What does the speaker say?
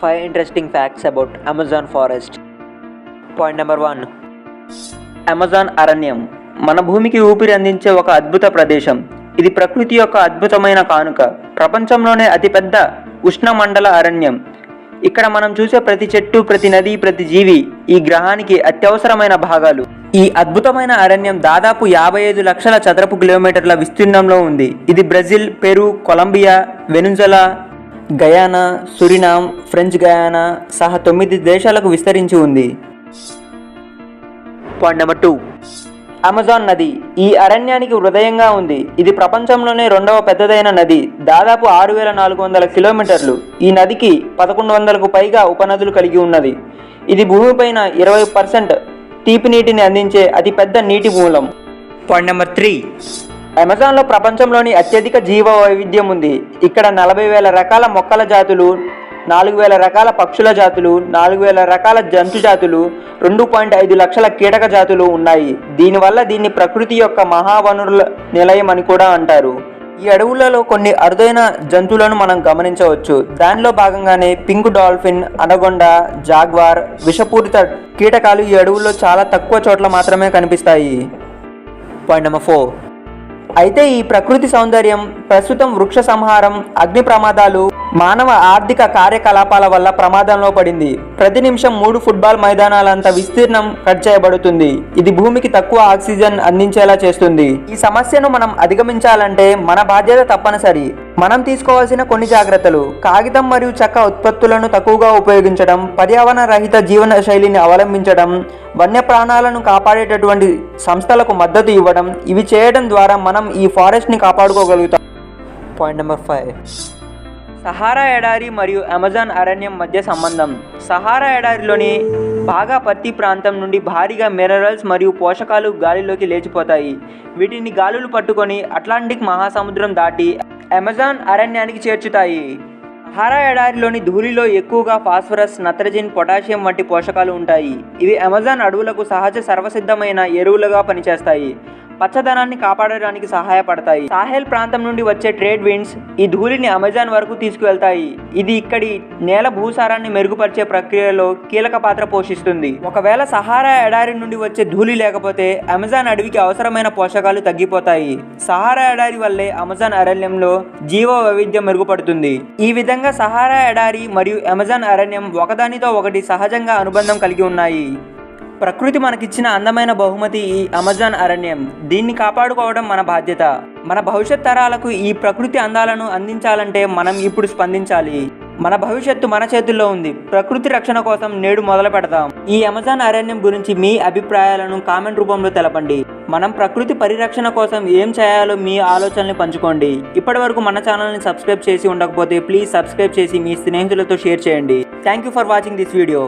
5 interesting facts about Amazon forest. Point number 1. Amazon అరణ్యం మన భూమికి ఊపిరి అందించే ఒక అద్భుత ప్రదేశం. ఇది ప్రకృతి యొక్క అద్భుతమైన కానుక. ప్రపంచంలోనే అతిపెద్ద ఉష్ణమండల అరణ్యం. ఇక్కడ మనం చూసే ప్రతి చెట్టు, ప్రతి నది, ప్రతి జీవి ఈ గ్రహానికి అత్యవసరమైన భాగాలు. ఈ అద్భుతమైన అరణ్యం దాదాపు 55 లక్షల చదరపు కిలోమీటర్ల విస్తీర్ణంలో ఉంది. ఇది Brazil, Peru, Colombia, Venezuela, Guyana, Suriname, French Guiana సహా 9 దేశాలకు విస్తరించి ఉంది. Point number 2. అమెజాన్ నది ఈ అరణ్యానికి హృదయంగా ఉంది. ఇది ప్రపంచంలోనే 2వ పెద్దదైన నది. దాదాపు 6400 కిలోమీటర్లు. ఈ నదికి 1100కు పైగా ఉపనదులు కలిగి ఉన్నది. ఇది భూమిపైన 20% తీపి నీటిని అందించే అతిపెద్ద నీటి మూలం. Point number 3. అమెజాన్లో ప్రపంచంలోని అత్యధిక జీవ వైవిధ్యం ఉంది. ఇక్కడ 40,000 రకాల మొక్కల జాతులు, 4,000 రకాల పక్షుల జాతులు, 4,000 రకాల జంతు జాతులు, 2.5 లక్షల కీటక జాతులు ఉన్నాయి. దీనివల్ల దీన్ని ప్రకృతి యొక్క మహావనరుల నిలయం అని కూడా అంటారు. ఈ అడవులలో కొన్ని అరుదైన జంతువులను మనం గమనించవచ్చు. దానిలో భాగంగానే పింక్ డాల్ఫిన్, అనగొండ, జాగ్వార్, విషపూరిత కీటకాలు ఈ అడవుల్లో చాలా తక్కువ చోట్ల మాత్రమే కనిపిస్తాయి. Point number 4. అయితే ఈ ప్రకృతి సౌందర్యం ప్రస్తుతం వృక్ష సంహారం, అగ్ని ప్రమాదాలు, మానవ ఆర్థిక కార్యకలాపాల వల్ల ప్రమాదంలో పడింది. ప్రతి నిమిషం 3 ఫుట్బాల్ మైదానాలంత విస్తీర్ణం కట్ చేయబడుతుంది. ఇది భూమికి తక్కువ ఆక్సిజన్ అందించేలా చేస్తుంది. ఈ సమస్యను మనం అధిగమించాలంటే మన బాధ్యత తప్పనిసరి. మనం తీసుకోవాల్సిన కొన్ని జాగ్రత్తలు: కాగితం మరియు చెక్క ఉత్పత్తులను తక్కువగా ఉపయోగించడం, పర్యావరణ రహిత జీవన శైలిని అవలంబించడం, వన్యప్రాణాలను కాపాడేటటువంటి సంస్థలకు మద్దతు ఇవ్వడం. ఇవి చేయడం ద్వారా మనం ఈ ఫారెస్ట్ని కాపాడుకోగలుగుతాం. Point number 5. సహారా ఎడారి మరియు అమెజాన్ అరణ్యం మధ్య సంబంధం. సహారా ఎడారిలోని బాగా పత్తి ప్రాంతం నుండి భారీగా మినరల్స్ మరియు పోషకాలు గాలిలోకి లేచిపోతాయి. వీటిని గాలులు పట్టుకొని అట్లాంటిక్ మహాసముద్రం దాటి అమెజాన్ అరణ్యానికి చేర్చుతాయి. సహారా ఎడారిలోని ధూళిలో ఎక్కువగా ఫాస్ఫరస్, నత్రజన్, పొటాషియం వంటి పోషకాలు ఉంటాయి. ఇవి అమెజాన్ అడవులకు సహజ సర్వసిద్ధమైన ఎరువులుగా పనిచేస్తాయి. పచ్చదనాన్ని కాపాడడానికి సహాయపడతాయి. సాహెల్ ప్రాంతం నుండి వచ్చే ట్రేడ్ విండ్స్ ఈ ధూళిని అమెజాన్ వరకు తీసుకువెళ్తాయి. ఇది ఇక్కడి నేల భూసారాన్ని మెరుగుపరిచే ప్రక్రియలో కీలక పాత్ర పోషిస్తుంది. ఒకవేళ సహారా ఎడారి నుండి వచ్చే ధూళి లేకపోతే అమెజాన్ అడవికి అవసరమైన పోషకాలు తగ్గిపోతాయి. సహారా ఎడారి వల్లే అమెజాన్ అరణ్యంలో జీవ వైవిధ్యం మెరుగుపడుతుంది. ఈ విధంగా సహారా ఎడారి మరియు అమెజాన్ అరణ్యం ఒకదానితో ఒకటి సహజంగా అనుబంధం కలిగి ఉన్నాయి. ప్రకృతి మనకిచ్చిన అందమైన బహుమతి ఈ అమెజాన్ అరణ్యం. దీన్ని కాపాడుకోవడం మన బాధ్యత. మన భవిష్యత్ తరాలకు ఈ ప్రకృతి అందాలను అందించాలంటే మనం ఇప్పుడు స్పందించాలి. మన భవిష్యత్తు మన చేతుల్లో ఉంది. ప్రకృతి రక్షణ కోసం నేడు మొదలు పెడదాం. ఈ అమెజాన్ అరణ్యం గురించి మీ అభిప్రాయాలను కామెంట్ రూపంలో తెలపండి. మనం ప్రకృతి పరిరక్షణ కోసం ఏం చేయాలో మీ ఆలోచనల్ని పంచుకోండి. ఇప్పటి వరకు మన ఛానల్ని సబ్స్క్రైబ్ చేసి ఉండకపోతే ప్లీజ్ సబ్స్క్రైబ్ చేసి మీ స్నేహితులతో షేర్ చేయండి. Thank you for watching this video.